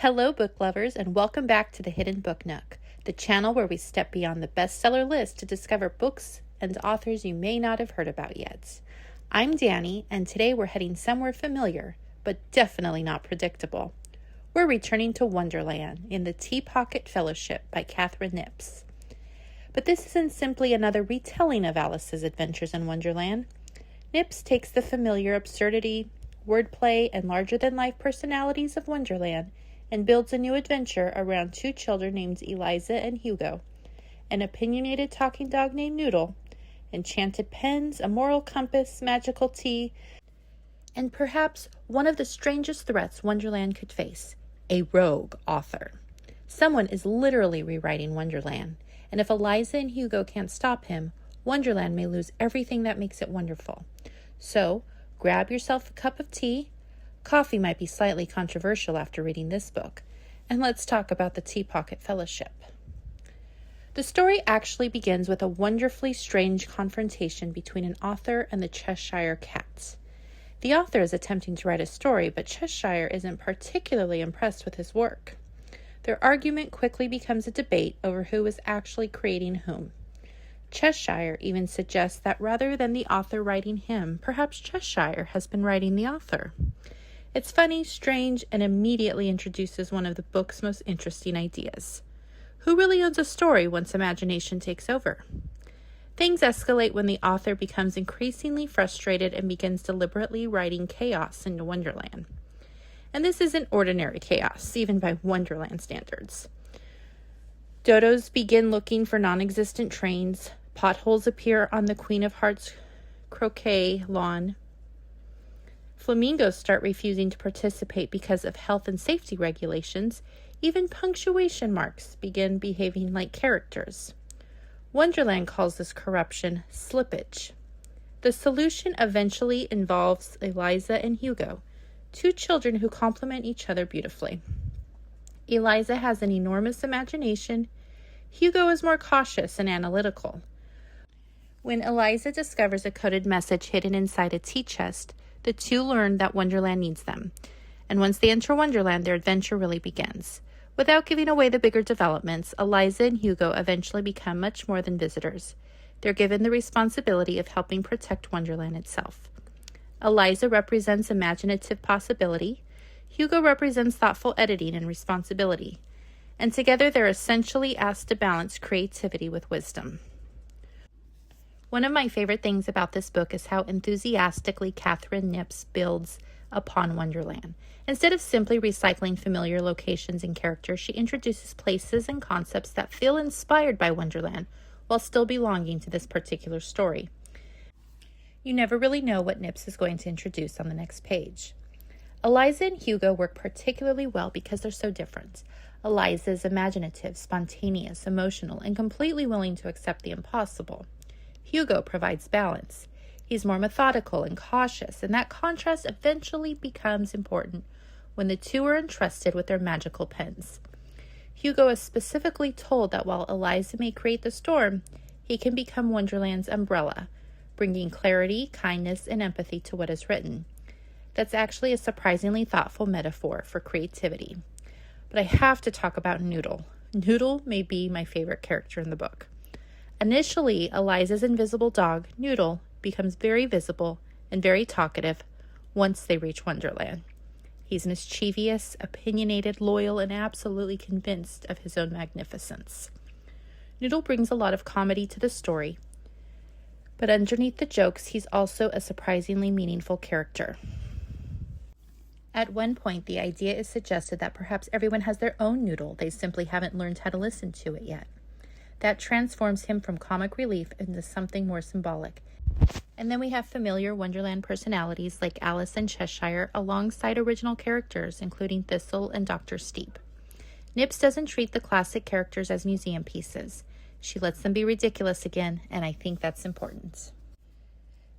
Hello, book lovers, and welcome back to the Hidden Book Nook, the channel where we step beyond the bestseller list to discover books and authors you may not have heard about yet. I'm Danny, and today we're heading somewhere familiar, but definitely not predictable. We're returning to Wonderland in the Teapocket Fellowship by Catherine Knips. But this isn't simply another retelling of Alice's adventures in Wonderland. Knips takes the familiar absurdity, wordplay, and larger-than-life personalities of Wonderland and builds a new adventure around two children named Eliza and Hugo, an opinionated talking dog named Noodle, enchanted pens, a moral compass, magical tea, and perhaps one of the strangest threats Wonderland could face, a rogue author. Someone is literally rewriting Wonderland, and if Eliza and Hugo can't stop him, Wonderland may lose everything that makes it wonderful. So, grab yourself a cup of tea. Coffee might be slightly controversial after reading this book, and let's talk about the Teapocket Fellowship. The story actually begins with a wonderfully strange confrontation between an author and the Cheshire Cat. The author is attempting to write a story, but Cheshire isn't particularly impressed with his work. Their argument quickly becomes a debate over who is actually creating whom. Cheshire even suggests that rather than the author writing him, perhaps Cheshire has been writing the author. It's funny, strange, and immediately introduces one of the book's most interesting ideas. Who really owns a story once imagination takes over? Things escalate when the author becomes increasingly frustrated and begins deliberately writing chaos into Wonderland. And this isn't ordinary chaos, even by Wonderland standards. Dodos begin looking for non-existent trains. Potholes appear on the Queen of Hearts croquet lawn. Flamingos start refusing to participate because of health and safety regulations. Even punctuation marks begin behaving like characters. Wonderland calls this corruption slippage. The solution eventually involves Eliza and Hugo, two children who complement each other beautifully. Eliza has an enormous imagination. Hugo is more cautious and analytical. When Eliza discovers a coded message hidden inside a tea chest, the two learn that Wonderland needs them. And once they enter Wonderland, their adventure really begins. Without giving away the bigger developments, Eliza and Hugo eventually become much more than visitors. They're given the responsibility of helping protect Wonderland itself. Eliza represents imaginative possibility. Hugo represents thoughtful editing and responsibility. And together they're essentially asked to balance creativity with wisdom. One of my favorite things about this book is how enthusiastically Catherine Knips builds upon Wonderland. Instead of simply recycling familiar locations and characters, she introduces places and concepts that feel inspired by Wonderland while still belonging to this particular story. You never really know what Knips is going to introduce on the next page. Eliza and Hugo work particularly well because they're so different. Eliza is imaginative, spontaneous, emotional, and completely willing to accept the impossible. Hugo provides balance. He's more methodical and cautious, and that contrast eventually becomes important when the two are entrusted with their magical pens. Hugo is specifically told that while Eliza may create the storm, he can become Wonderland's umbrella, bringing clarity, kindness, and empathy to what is written. That's actually a surprisingly thoughtful metaphor for creativity. But I have to talk about Noodle. Noodle may be my favorite character in the book. Initially, Eliza's invisible dog, Noodle, becomes very visible and very talkative once they reach Wonderland. He's mischievous, opinionated, loyal, and absolutely convinced of his own magnificence. Noodle brings a lot of comedy to the story, but underneath the jokes, he's also a surprisingly meaningful character. At one point, the idea is suggested that perhaps everyone has their own Noodle. They simply haven't learned how to listen to it yet. That transforms him from comic relief into something more symbolic. And then we have familiar Wonderland personalities like Alice and Cheshire alongside original characters, including Thistle and Dr. Steep. Knips doesn't treat the classic characters as museum pieces. She lets them be ridiculous again, and I think that's important.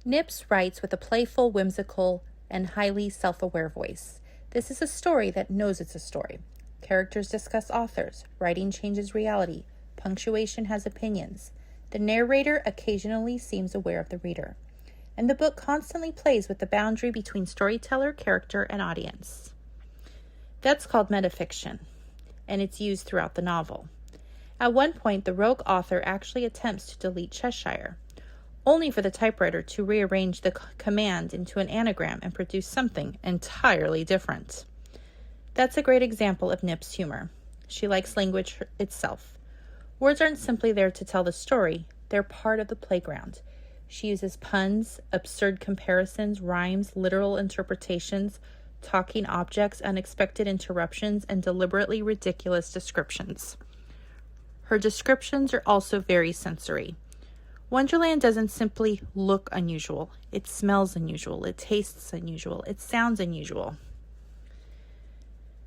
Knips writes with a playful, whimsical, and highly self-aware voice. This is a story that knows it's a story. Characters discuss authors. Writing changes reality. Punctuation has opinions. The narrator occasionally seems aware of the reader. And the book constantly plays with the boundary between storyteller, character, and audience. That's called metafiction, and it's used throughout the novel. At one point, the rogue author actually attempts to delete Cheshire, only for the typewriter to rearrange the command into an anagram and produce something entirely different. That's a great example of Knips' humor. She likes language itself. Words aren't simply there to tell the story, they're part of the playground. She uses puns, absurd comparisons, rhymes, literal interpretations, talking objects, unexpected interruptions, and deliberately ridiculous descriptions. Her descriptions are also very sensory. Wonderland doesn't simply look unusual. It smells unusual. It tastes unusual. It sounds unusual.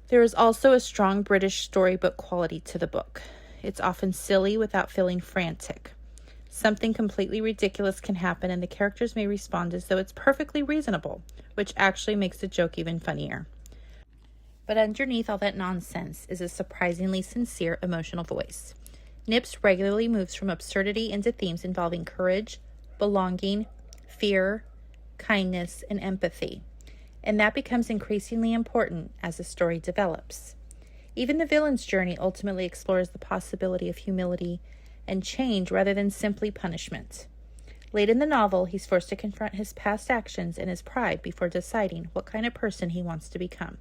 There is also a strong British storybook quality to the book. It's often silly without feeling frantic. Something completely ridiculous can happen and the characters may respond as though it's perfectly reasonable, which actually makes the joke even funnier. But underneath all that nonsense is a surprisingly sincere emotional voice. Knips regularly moves from absurdity into themes involving courage, belonging, fear, kindness, and empathy. And that becomes increasingly important as the story develops. Even the villain's journey ultimately explores the possibility of humility and change rather than simply punishment. Late in the novel, he's forced to confront his past actions and his pride before deciding what kind of person he wants to become.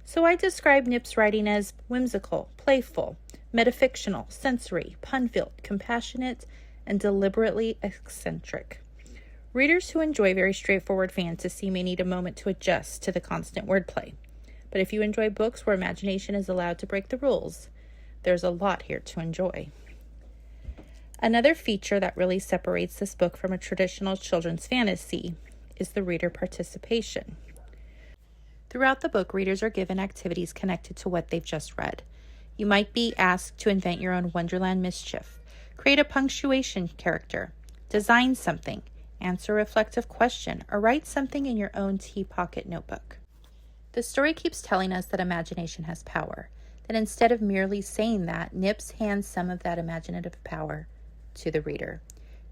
So I describe Knips' writing as whimsical, playful, metafictional, sensory, pun-filled, compassionate, and deliberately eccentric. Readers who enjoy very straightforward fantasy may need a moment to adjust to the constant wordplay. But if you enjoy books where imagination is allowed to break the rules, there's a lot here to enjoy. Another feature that really separates this book from a traditional children's fantasy is the reader participation. Throughout the book, readers are given activities connected to what they've just read. You might be asked to invent your own Wonderland mischief, create a punctuation character, design something, answer a reflective question, or write something in your own Teapocket notebook. The story keeps telling us that imagination has power, that instead of merely saying that, Knips hands some of that imaginative power to the reader.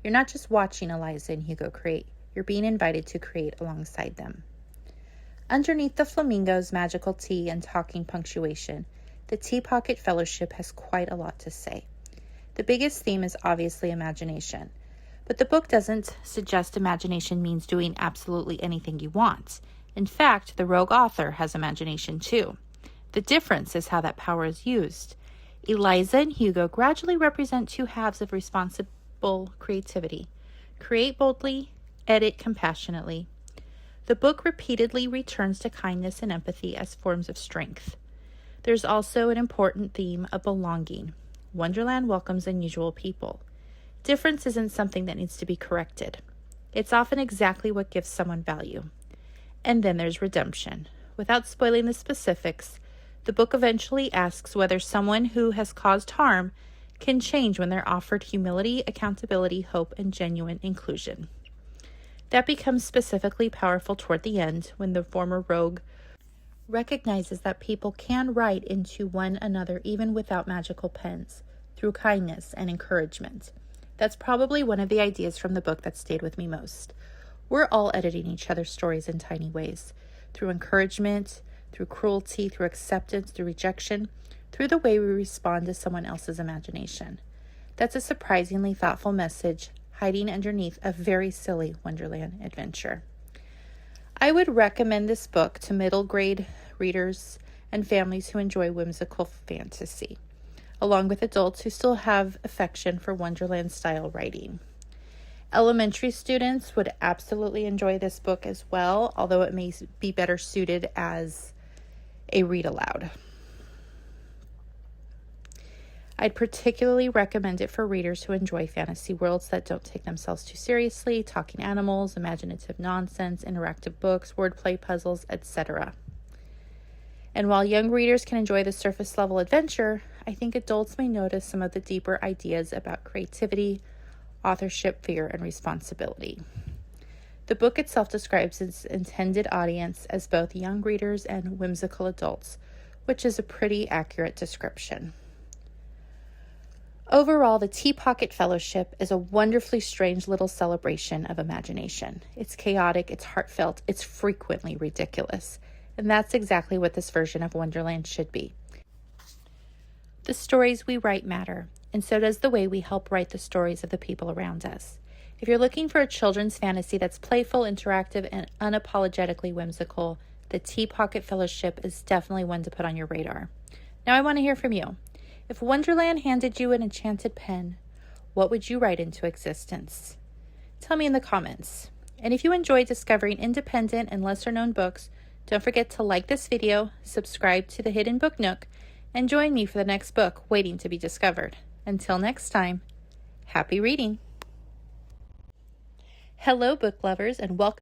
You're not just watching Eliza and Hugo create, you're being invited to create alongside them. Underneath the flamingos, magical tea, and talking punctuation, the Teapocket Fellowship has quite a lot to say. The biggest theme is obviously imagination. But the book doesn't suggest imagination means doing absolutely anything you want. In fact, the rogue author has imagination too. The difference is how that power is used. Eliza and Hugo gradually represent two halves of responsible creativity. Create boldly, edit compassionately. The book repeatedly returns to kindness and empathy as forms of strength. There's also an important theme of belonging. Wonderland welcomes unusual people. Difference isn't something that needs to be corrected. It's often exactly what gives someone value. And then there's redemption. Without spoiling the specifics, the book eventually asks whether someone who has caused harm can change when they're offered humility, accountability, hope, and genuine inclusion. That becomes specifically powerful toward the end when the former rogue recognizes that people can write into one another even without magical pens, through kindness and encouragement. That's probably one of the ideas from the book that stayed with me most. We're all editing each other's stories in tiny ways, through encouragement, through cruelty, through acceptance, through rejection, through the way we respond to someone else's imagination. That's a surprisingly thoughtful message hiding underneath a very silly Wonderland adventure. I would recommend this book to middle grade readers and families who enjoy whimsical fantasy, along with adults who still have affection for Wonderland-style writing. Elementary students would absolutely enjoy this book as well, although it may be better suited as a read aloud. I'd particularly recommend it for readers who enjoy fantasy worlds that don't take themselves too seriously, talking animals, imaginative nonsense, interactive books, wordplay, puzzles, etc. And while young readers can enjoy the surface-level adventure, I think adults may notice some of the deeper ideas about creativity, authorship, fear, and responsibility. The book itself describes its intended audience as both young readers and whimsical adults, which is a pretty accurate description. Overall, the Teapocket Fellowship is a wonderfully strange little celebration of imagination. It's chaotic, it's heartfelt, it's frequently ridiculous. And that's exactly what this version of Wonderland should be. The stories we write matter, and so does the way we help write the stories of the people around us. If you're looking for a children's fantasy that's playful, interactive, and unapologetically whimsical, the Teapocket Fellowship is definitely one to put on your radar. Now I want to hear from you. If Wonderland handed you an enchanted pen, what would you write into existence? Tell me in the comments. And if you enjoy discovering independent and lesser-known books, don't forget to like this video, subscribe to the Hidden Book Nook, and join me for the next book waiting to be discovered. Until next time, happy reading! Hello, book lovers, and welcome